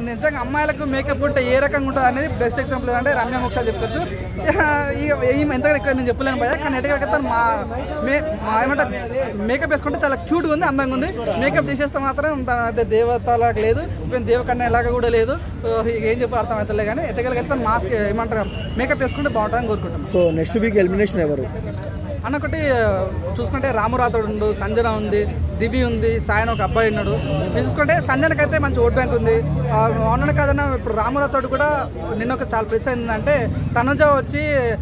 నిజంగా అమ్మాయిలకు మేకప్ ఉంటే ఏ రకంగా ఉంటుంది అనేది బెస్ట్ ఎగ్జాంపుల్ అంటే రమ్య మోక్ష చెప్పుకోవచ్చు. ఎంతగా ఎక్కువ నేను చెప్పలేను భయ, కానీ ఎటుకైతే ఏమంటారు మేకప్ వేసుకుంటే చాలా క్యూట్గా ఉంది, అందంగా ఉంది. మేకప్ తీసేస్తే మాత్రం దేవతలాగా లేదు, దేవకన్య ఎలాగా కూడా లేదు. ఏం చెప్పి అర్థం అవుతలే, కానీ ఎటుకైతే మాస్క్ ఏమంటారు మేకప్ వేసుకుంటే బాగుంటుందని కోరుకుంటాం. సో నెక్స్ట్ వీక్ ఎలిమినేషన్ ఎవరు అన్న? ఒకటి చూసుకుంటే రాము రాథోడ్ ఉండు, సంజన ఉంది, దివి ఉంది, సాయన్ ఒక అబ్బాయి ఉన్నాడు. చూసుకుంటే సంజనకి అయితే మంచి ఓట్ బ్యాంక్ ఉంది. అవునని కాదన్నా ఇప్పుడు రాము రాథోడ్ కూడా నిన్న ఒక చాలా ప్రెస్ అయిందంటే తనుజ వచ్చి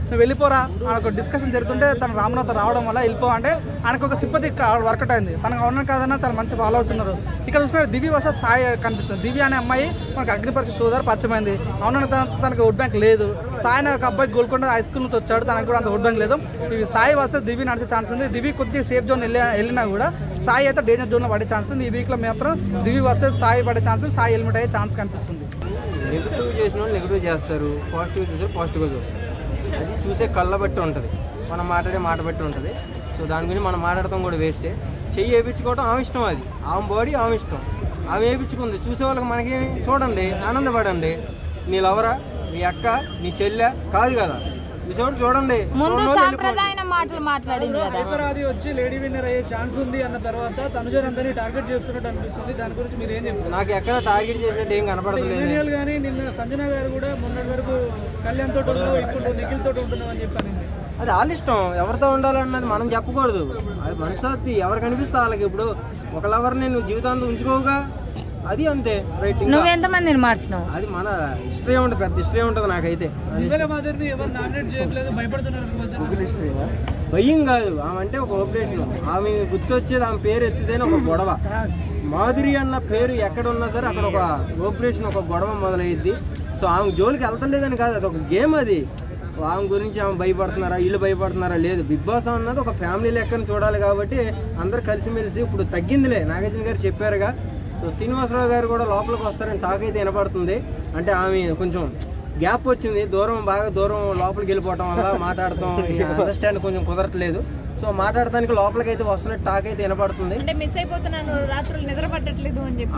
నువ్వు వెళ్ళిపోరా ఒక డిస్కషన్ జరుగుతుంటే తను రామునాథ్ రావడం వల్ల వెళ్ళిపో అంటే ఆయనకు ఒక సింపతి వర్కౌట్ అయింది. తనకు అవునని కాదన్నా చాలా మంచి ఫాలోవర్స్ ఉన్నారు. ఇక్కడ చూసుకుంటే దివి వర్సెస్ సాయి కనిపిస్తుంది. దివి అనే అమ్మాయి మనకు అగ్నిపరీక్ష సోదరు పరిచయమైంది. అవునని తనకు ఓట్ బ్యాంక్ లేదు. సాయి ఒక అబ్బాయి గోల్కొండ హై స్కూల్ నుంచి వచ్చాడు, తనకు కూడా అంత ఓట్ బ్యాంక్ లేదు. ఇవి సాయి వర్సెస్ దివి నడిచే ఛాన్స్ ఉంది. దివి కొద్దిగా సేఫ్ జోన్ వెళ్ళినా కూడా సాయి అయితే డేంజర్ జోన్లో పడే ఛాన్స్ ఉంది. ఈ వీక్లో మాత్రం దివి వర్సెస్ సాయి పడే ఛాన్స్, సాయి హెల్మెట్ అయ్యే ఛాన్స్ కనిపిస్తుంది. నెగిటివ్ చేసిన వాళ్ళు నెగిటివ్ చేస్తారు, పాజిటివ్ చూసారు పాజిటివ్గా చూస్తారు. అది చూసే కళ్ళ బట్టి ఉంటుంది, మనం మాట్లాడే మాట బట్టి ఉంటుంది. సో దాని గురించి మనం మాట్లాడటం కూడా వేస్టే. చెయ్యి వేయించుకోవడం ఆమె ఇష్టం, అది ఆమె బాడీ ఆమె ఇష్టం. ఆమె వేయించుకుంది, చూసే వాళ్ళకి మనకి చూడండి, ఆనందపడండి. నీ లవరా, నీ అక్క, నీ చెల్లె కాదు కదా, చూడండి. అది వచ్చి లేడీ విన్నర్ అయ్యే ఛాన్స్ ఉంది అన్న తర్వాత తనుజని అందరినీ టార్గెట్ చేస్తున్నట్టు అనిపిస్తుంది. దాని గురించి మీరు ఏం చెప్తారు? నాకు ఎక్కడ టార్గెట్ చేసినట్టు ఏం కనపడలేదు. కానీ నిన్న సంజన గారు కూడా మొన్నటి వరకు కళ్యాణ్ తోటి ఉన్నావు, ఇప్పుడు నిఖిల్ తోటి ఉంటున్నావు అని చెప్పాను. అది వాళ్ళ ఇష్టం, ఎవరితో ఉండాలన్నది మనం చెప్పకూడదు. అది మనసాత్తి ఎవరు కనిపిస్తా వాళ్ళకి. ఇప్పుడు ఒక లవర్ని నువ్వు జీవితాంతం ఉంచుకోవుగా, అది అంతే. రైట్. నువ్వు ఎంతమందిని మార్చినావు? అది మన హిస్టరీ ఉంటుంది, పెద్ద హిస్టరీ ఉంటుంది. నాకైతే భయం కాదు, ఆమె అంటే ఒక ఆపరేషన్. ఆమె గుర్తొచ్చేది ఆమె పేరు ఎత్తితేనే ఒక గొడవ. మాధురి అన్న పేరు ఎక్కడ ఉన్నా సరే అక్కడ ఒక ఆపరేషన్, ఒక గొడవ మొదలయ్యిద్ది. సో ఆమె జోలికి వెళ్తలేదని కాదు, అది ఒక గేమ్. అది ఆమె గురించి ఆమె భయపడుతున్నారా, వీళ్ళు భయపడుతున్నారా లేదు. బిగ్ బాస్ అన్నది ఒక ఫ్యామిలీ లెక్కను చూడాలి కాబట్టి అందరు కలిసిమెలిసి. ఇప్పుడు తగ్గిందిలే, నాగార్జున గారు చెప్పారుగా. సో శ్రీనివాసరావు గారు కూడా లోపలికి వస్తారని టాక్ అయితే వినపడుతుంది. అంటే ఆమె కొంచెం గ్యాప్ వచ్చింది, బాగా దూరం లోపలికి వెళ్ళిపోవటం వల్ల మాట్లాడటం అండర్స్టాండ్ కొంచెం కుదరట్లేదు. సో మాట్లాడటానికి లోపలికి అయితే వస్తున్నట్టు టాక్ అయితే వినపడుతుంది.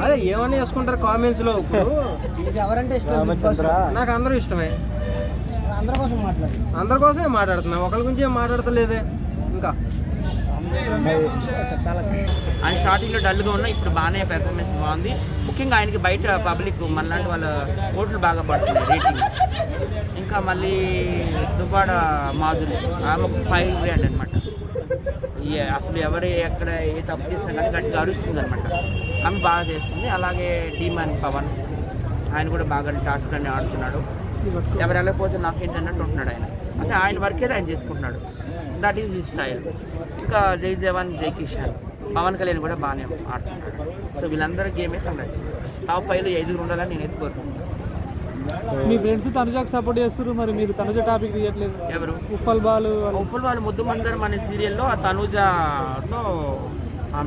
అదే ఏమని వేసుకుంటారు కామెంట్స్ లో. ఇప్పుడు ఎవరంటే ఇష్టం? నాకు అందరూ ఇష్టమే, అందరి కోసమే మాట్లాడుతున్నా, ఒకరి గురించి ఏం మాట్లాడతలేదే. ఇంకా ఆయన స్టార్టింగ్లో డల్గా ఉన్నా, ఇప్పుడు బాగానే పెర్ఫార్మెన్స్ బాగుంది. ముఖ్యంగా ఆయనకి బయట పబ్లిక్ మనలాంటి వాళ్ళ ఓట్లు బాగా పడుతుంది, రేటింగ్. ఇంకా మళ్ళీ దుబాడ మాధురి, ఆమె ఒక 5 బ్రాండ్ అనమాట. అసలు ఎవరు ఎక్కడ ఏ తప్పు చేసినా కానీ గట్టిగా అరుస్తుంది అనమాట. ఆమె బాగా చేస్తుంది. అలాగే టీమాన్ పవన్, ఆయన కూడా బాగా టాస్క్ అని ఆడుతున్నాడు. ఎవరు వెళ్ళకపోతే నాకేంటన్నట్టు ఉంటున్నాడు ఆయన. అంటే ఆయన వర్కే ఆయన చేసుకుంటున్నాడు. That is his style. ఇంకా జై జవాన్ జై కిషాన్, పవన్ కళ్యాణ్ కూడా బాగానే ఆడుతున్నాడు. సో వీళ్ళందరూ గేమ్ అయితే నచ్చింది. టాప్ 5లో 5 ఉండాలని నేను ఎత్తుకోరుతున్నాను. మీ ఫ్రెండ్స్ తనుజాకి సపోర్ట్ చేస్తారు, మరి మీరు తనుజ టాపిక్ తీయట్లేదు? ఎవరు? ఉప్పల్ బాలు ముద్దు మందరం అనే సీరియల్లో ఆ తనుజతో,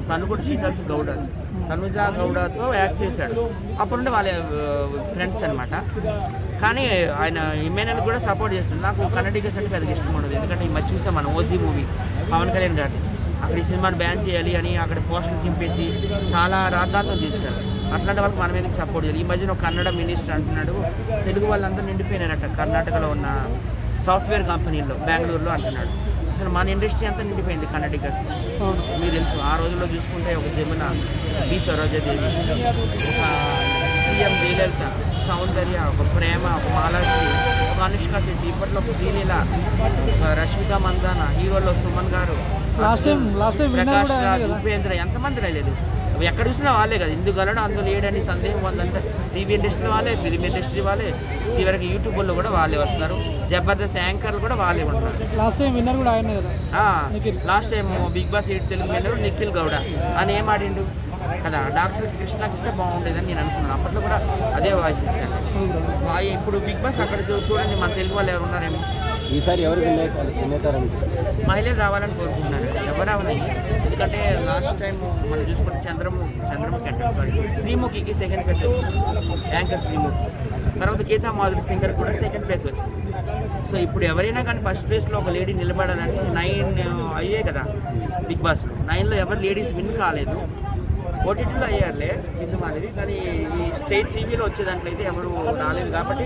తను కూడా శ్రీకాంత్ గౌడ, తనుజ గౌడతో యాక్ట్ చేశాడు. అప్పుడుంటే వాళ్ళ ఫ్రెండ్స్ అనమాట. కానీ ఆయన ఇమేనల్ కూడా సపోర్ట్ చేస్తుంది. నాకు కన్నడిగస్ అంటే పెద్దగా ఇష్టం ఉండదు, ఎందుకంటే ఈ మధ్య చూసాం మనం ఓజీ మూవీ పవన్ కళ్యాణ్ గారిని. అక్కడ ఈ సినిమాని బ్యాన్ చేయాలి అని అక్కడ పోస్టర్లు చింపేసి చాలా రాద్ధాంతం చేస్తారు. అట్లాంటి వాళ్ళకి మనం ఎందుకు సపోర్ట్ చేయాలి? ఈ మధ్యన ఒక కన్నడ మినిస్టర్ అంటున్నాడు, తెలుగు వాళ్ళందరూ నిండిపోయినారట కర్ణాటకలో ఉన్న సాఫ్ట్వేర్ కంపెనీల్లో, బెంగళూరులో అంటున్నాడు. అసలు మన ఇండస్ట్రీ అంతా నిండిపోయింది కన్నడిగస్. మీకు తెలుసు, ఆ రోజుల్లో చూసుకుంటే ఒక జమున, బి సరోజాదేవి, ఒక సీఎం జయలలిత, సౌందర్య, ఒక ప్రేమ, ఒక మాలాశ్రీ, ఒక అనుష్క శెట్టి, ఇప్పట్లో ఒక శ్రీలీల, ఒక రష్మిక మందాన, హీరోలో సుమన్ గారు, ప్రకాష్ రాజ్, ఉపేంద్ర, ఎంతమంది రాలేదు. ఎక్కడ చూసినా వాళ్ళే కదా. ఇందుకు గలడం అందులో లేడని సందేహం ఉందంటే టీవీ ఇండస్ట్రీ వాళ్ళే, ఫిలిం ఇండస్ట్రీ వాళ్ళే, చివరికి యూట్యూబ్లో కూడా వాళ్ళే వస్తున్నారు. జబర్దస్త్ యాంకర్లు కూడా వాళ్ళే ఉంటారు. లాస్ట్ టైం విన్నర్ కూడా ఆయన కదా. Last time Bigg Boss 8 Telugu winner Nikhil Gowda. అని ఏం ఆడిండు కదా, డాక్టర్ కృష్ణకి ఇస్తే బాగుండేదని నేను అనుకున్నాను. అప్పట్లో కూడా అదే వాయిస్ ఇచ్చాను. ఇప్పుడు బిగ్ బాస్ అక్కడ చూడండి, మన తెలుగు వాళ్ళు ఎవరు ఉన్నారేమో. ఈసారి ఎవరు మహిళలు రావాలని కోరుకుంటున్నాను. ఎవరు అవ్వాలి, ఎందుకంటే లాస్ట్ టైం మనం చూసుకుంటే చంద్రముఖి అంటే శ్రీముఖికి 2nd ప్లేస్ వచ్చింది, యాంకర్ శ్రీముఖి. తర్వాత గీతా మాధురి సింగర్ కూడా 2nd ప్లేస్ వచ్చింది. సో ఇప్పుడు ఎవరైనా కానీ ఫస్ట్ ప్లేస్లో ఒక లేడీ నిలబడాలంటే 9 అయ్యే కదా బిగ్ బాస్లో. 9లో ఎవరు లేడీస్ విన్ కాలేదు. ఓటీటీలో అయ్యారులే హిందూ మాధవి, కానీ ఈ స్టేట్ టీవీలో వచ్చే దాంట్లో అయితే ఎవరు రాలేదు కాబట్టి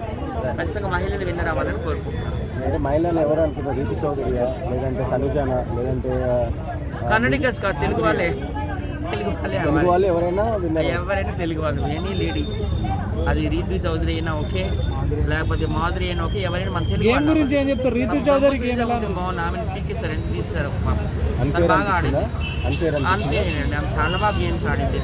ఖచ్చితంగా మహిళలు విన్నర్ అవ్వాలని కోరుకుంటున్నాను. అంటే మహిళలు ఎవరు అనుకుంటారు? రీతు చౌదరియా, లేదంటే తనుజానా, లేదంటే కన్నడిగస్ కాదు, తెలుగు వాళ్ళే తెలుగు వాళ్ళు ఎవరైనా ఎవరైనా తెలుగు వాళ్ళు, ఎనీ లేడీ, అది రీతు చౌదరి అయినా ఓకే, లేకపోతే మాధురి అయినా ఓకే, ఎవరైనా మన తెలుగు గురించి ఏం చెప్తారు? రీతు చౌదరికి బాగుంది, ఆమెను పీకిస్తారు, ఎంత తీస్తారు, బాగా ఆడింది, చాలా బాగా గేమ్స్ ఆడింది.